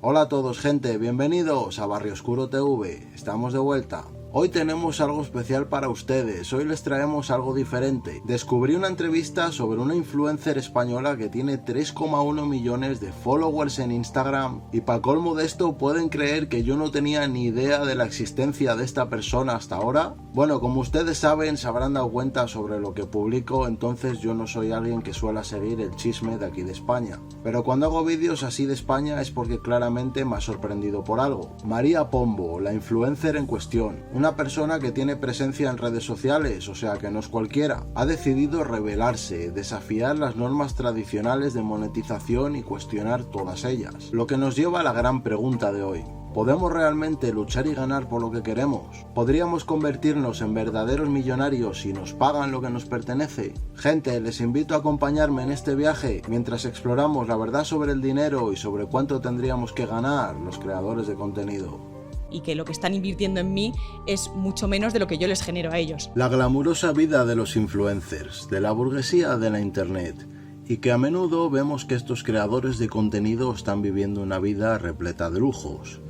Hola a todos, gente, bienvenidos a Barrio Oscuro TV, estamos de vuelta. Hoy tenemos algo especial para ustedes, hoy les traemos algo diferente. Descubrí una entrevista sobre una influencer española que tiene 3,1 millones de followers en Instagram y para colmo de esto, ¿pueden creer que yo no tenía ni idea de la existencia de esta persona hasta ahora? Bueno, como ustedes saben, se habrán dado cuenta sobre lo que publico, entonces yo no soy alguien que suela seguir el chisme de aquí de España. Pero cuando hago vídeos así de España es porque claramente me ha sorprendido por algo. María Pombo, la influencer en cuestión, una persona que tiene presencia en redes sociales, o sea que no es cualquiera, ha decidido rebelarse, desafiar las normas tradicionales de monetización y cuestionar todas ellas. Lo que nos lleva a la gran pregunta de hoy. ¿Podemos realmente luchar y ganar por lo que queremos? ¿Podríamos convertirnos en verdaderos millonarios si nos pagan lo que nos pertenece? Gente, les invito a acompañarme en este viaje mientras exploramos la verdad sobre el dinero y sobre cuánto tendríamos que ganar los creadores de contenido. Y que lo que están invirtiendo en mí es mucho menos de lo que yo les genero a ellos. La glamurosa vida de los influencers, de la burguesía de la internet, y que a menudo vemos que estos creadores de contenido están viviendo una vida repleta de lujos.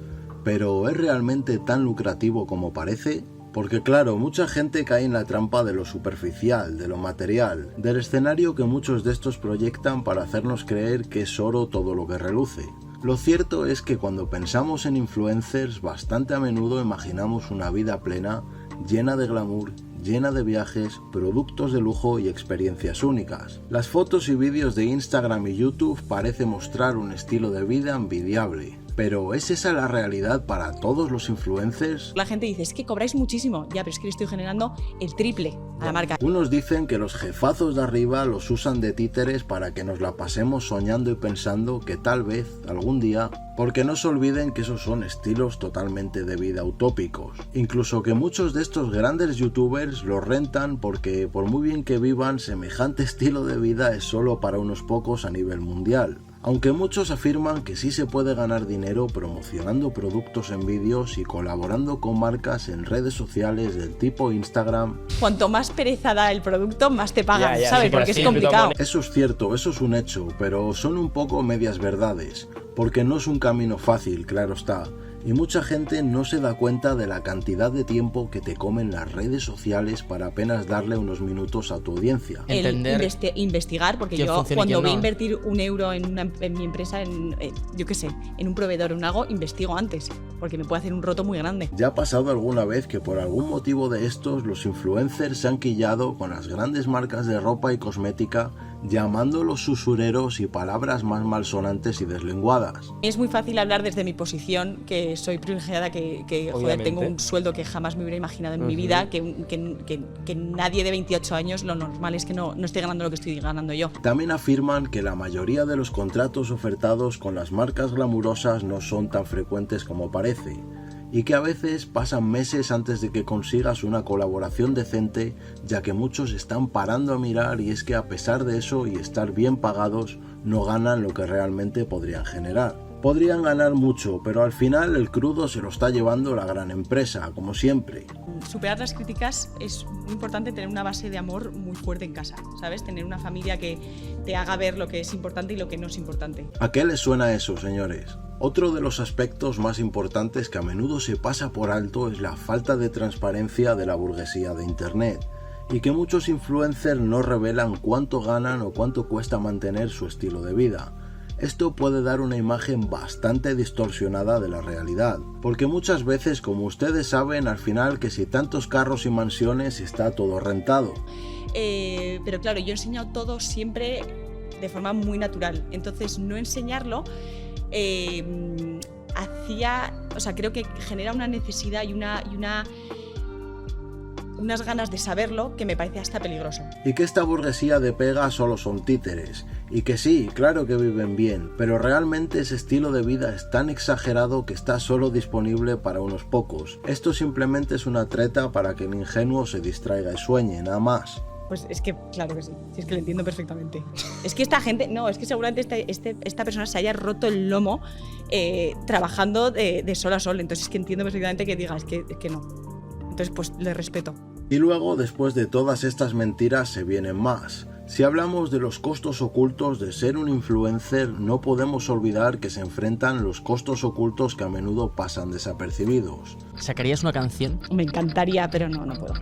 ¿Pero es realmente tan lucrativo como parece? Porque claro, mucha gente cae en la trampa de lo superficial, de lo material, del escenario que muchos de estos proyectan para hacernos creer que es oro todo lo que reluce. Lo cierto es que cuando pensamos en influencers, bastante a menudo imaginamos una vida plena, llena de glamour, llena de viajes, productos de lujo y experiencias únicas. Las fotos y vídeos de Instagram y YouTube parecen mostrar un estilo de vida envidiable. Pero ¿es esa la realidad para todos los influencers? La gente dice, es que cobráis muchísimo. Ya, pero es que le estoy generando el triple a la marca. Unos dicen que los jefazos de arriba los usan de títeres para que nos la pasemos soñando y pensando que tal vez, algún día, porque no se olviden que esos son estilos totalmente de vida utópicos. Incluso que muchos de estos grandes youtubers los rentan porque por muy bien que vivan, semejante estilo de vida es solo para unos pocos a nivel mundial. Aunque muchos afirman que sí se puede ganar dinero promocionando productos en vídeos y colaborando con marcas en redes sociales del tipo Instagram. Cuanto más pereza da el producto, más te pagan, ¿sabes? Sí, porque es complicado. Eso es cierto, eso es un hecho, pero son un poco medias verdades, porque no es un camino fácil, claro está. Y mucha gente no se da cuenta de la cantidad de tiempo que te comen las redes sociales para apenas darle unos minutos a tu audiencia. Investigar, porque yo cuando voy a invertir €1 en mi empresa, yo qué sé, en un proveedor o en algo, investigo antes, porque me puede hacer un roto muy grande. ¿Ya ha pasado alguna vez que por algún motivo de estos los influencers se han quillado con las grandes marcas de ropa y cosmética llamándolos usureros y palabras más malsonantes y deslenguadas? Es muy fácil hablar desde mi posición, que soy privilegiada, que joder, tengo un sueldo que jamás me hubiera imaginado en mi vida, que nadie de 28 años, lo normal es que no esté ganando lo que estoy ganando yo. También afirman que la mayoría de los contratos ofertados con las marcas glamurosas no son tan frecuentes como parece, y que a veces pasan meses antes de que consigas una colaboración decente, ya que muchos están parando a mirar y es que a pesar de eso y estar bien pagados, no ganan lo que realmente podrían generar. Podrían ganar mucho, pero al final el crudo se lo está llevando la gran empresa, como siempre. Superar las críticas es muy importante, tener una base de amor muy fuerte en casa, ¿sabes? Tener una familia que te haga ver lo que es importante y lo que no es importante. ¿A qué les suena eso, señores? Otro de los aspectos más importantes que a menudo se pasa por alto es la falta de transparencia de la burguesía de Internet, y que muchos influencers no revelan cuánto ganan o cuánto cuesta mantener su estilo de vida. Esto puede dar una imagen bastante distorsionada de la realidad, porque muchas veces, como ustedes saben, al final que si tantos carros y mansiones está todo rentado. Pero claro, yo he enseñado todo siempre de forma muy natural, entonces no enseñarlo creo que genera una necesidad y unas ganas de saberlo que me parece hasta peligroso. Y que esta burguesía de pega solo son títeres, y que sí, claro que viven bien, pero realmente ese estilo de vida es tan exagerado que está solo disponible para unos pocos. Esto simplemente es una treta para que el ingenuo se distraiga y sueñe, nada más. Pues es que, claro que sí, si es que lo entiendo perfectamente. Es que esta gente, no, es que seguramente esta persona se haya roto el lomo trabajando de sol a sol, entonces es que entiendo perfectamente que digas que no. Entonces, pues le respeto. Y luego, después de todas estas mentiras, se vienen más. Si hablamos de los costos ocultos de ser un influencer, no podemos olvidar que se enfrentan los costos ocultos que a menudo pasan desapercibidos. ¿Sacarías una canción? Me encantaría, pero no puedo.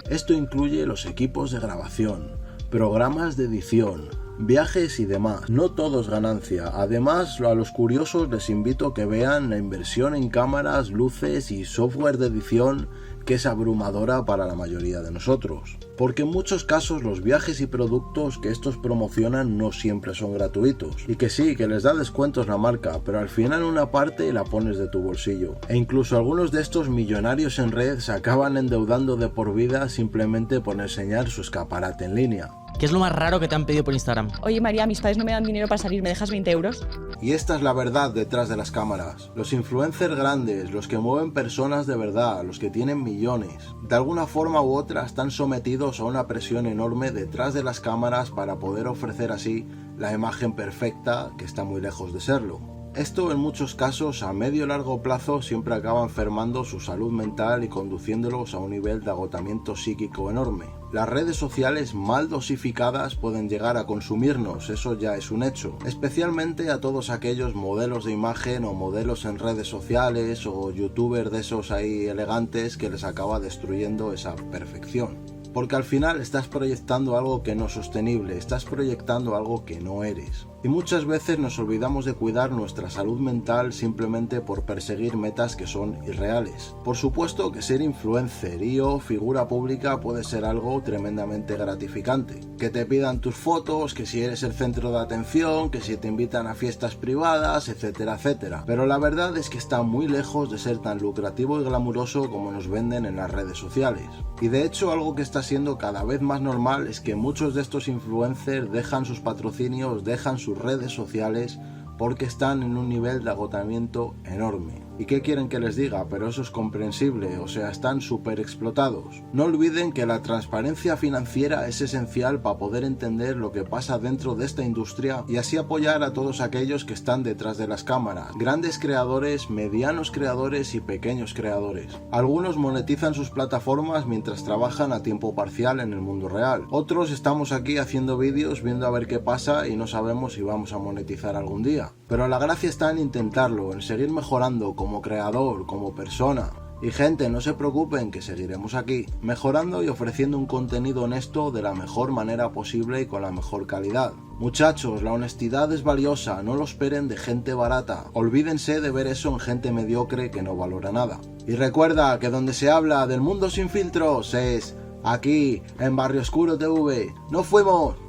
Esto incluye los equipos de grabación, programas de edición, viajes y demás. No todo es ganancia. Además, a los curiosos les invito a que vean la inversión en cámaras, luces y software de edición, que es abrumadora para la mayoría de nosotros. Porque en muchos casos los viajes y productos que estos promocionan no siempre son gratuitos. Y que sí, que les da descuentos la marca, pero al final una parte la pones de tu bolsillo. E incluso algunos de estos millonarios en red se acaban endeudando de por vida simplemente por enseñar su escaparate en línea. ¿Qué es lo más raro que te han pedido por Instagram? Oye María, mis padres no me dan dinero para salir, ¿me dejas 20 euros? Y esta es la verdad detrás de las cámaras. Los influencers grandes, los que mueven personas de verdad, los que tienen millones, de alguna forma u otra están sometidos a una presión enorme detrás de las cámaras para poder ofrecer así la imagen perfecta, que está muy lejos de serlo. Esto en muchos casos a medio y largo plazo siempre acaba enfermando su salud mental y conduciéndolos a un nivel de agotamiento psíquico enorme. Las redes sociales mal dosificadas pueden llegar a consumirnos, eso ya es un hecho, especialmente a todos aquellos modelos de imagen o modelos en redes sociales o youtubers de esos ahí elegantes que les acaba destruyendo esa perfección. Porque al final estás proyectando algo que no es sostenible, estás proyectando algo que no eres. Y muchas veces nos olvidamos de cuidar nuestra salud mental simplemente por perseguir metas que son irreales. Por supuesto que ser influencer o figura pública puede ser algo tremendamente gratificante. Que te pidan tus fotos, que si eres el centro de atención, que si te invitan a fiestas privadas, etcétera, etcétera. Pero la verdad es que está muy lejos de ser tan lucrativo y glamuroso como nos venden en las redes sociales. Y de hecho algo que está siendo cada vez más normal es que muchos de estos influencers dejan sus patrocinios, dejan sus redes sociales porque están en un nivel de agotamiento enorme. ¿Y qué quieren que les diga? Pero eso es comprensible, o sea, están súper explotados. No olviden que la transparencia financiera es esencial para poder entender lo que pasa dentro de esta industria y así apoyar a todos aquellos que están detrás de las cámaras, grandes creadores, medianos creadores y pequeños creadores. Algunos monetizan sus plataformas mientras trabajan a tiempo parcial en el mundo real. Otros estamos aquí haciendo vídeos viendo a ver qué pasa y no sabemos si vamos a monetizar algún día. Pero la gracia está en intentarlo, en seguir mejorando como creador, como persona. Y gente, no se preocupen que seguiremos aquí, mejorando y ofreciendo un contenido honesto de la mejor manera posible y con la mejor calidad. Muchachos, la honestidad es valiosa, no lo esperen de gente barata. Olvídense de ver eso en gente mediocre que no valora nada. Y recuerda que donde se habla del mundo sin filtros es aquí, en Barrio Oscuro TV. ¡Nos fuimos!